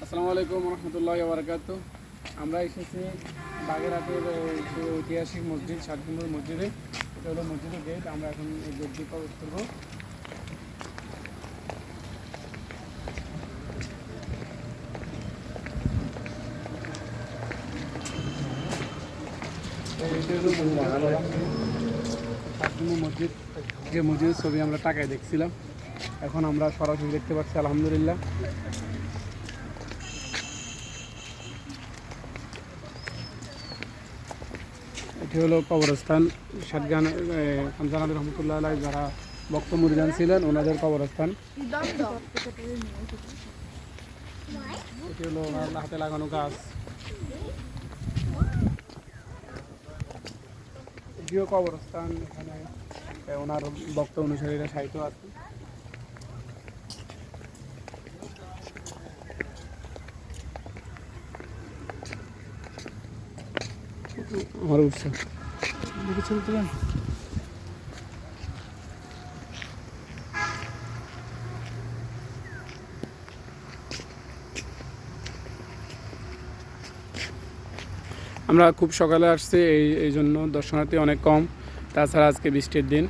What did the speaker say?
আসসালামু আলাইকুম রহমতুল্লাহ বারাকাতু। আমরা এসেছি বাগেরহাটের সেই ঐতিহাসিক মসজিদ 7 নম্বর মসজিদে। এটা হলো মসজিদের গেট। আমরা এখন এই গেট দিয়ে প্রবেশ করবো। মসজিদ, যে মসজিদের ছবি আমরা টাকায় দেখছিলাম, এখন আমরা সরাসরি দেখতে পাচ্ছি আলহামদুলিল্লাহ। এটি হলো কবরস্থান সাতগান খানজান আলী রহমতুল্লাহ আলাই, যারা বক্ত মুরিদান ছিলেন, ওনাদের কবরস্থান। এটি হলো ওনার হাতে লাগানো গাছ। এটিও কবরস্থান, এখানে ওনার বক্ত অনুসারীরা সাহিত্য আছে। আমার উঠছে দেখে ছবি তুলেন। আমরা খুব সকালে আসছি, এই জন্য দর্শনার্থী অনেক কম। তাছাড়া আজকে বৃষ্টির দিন।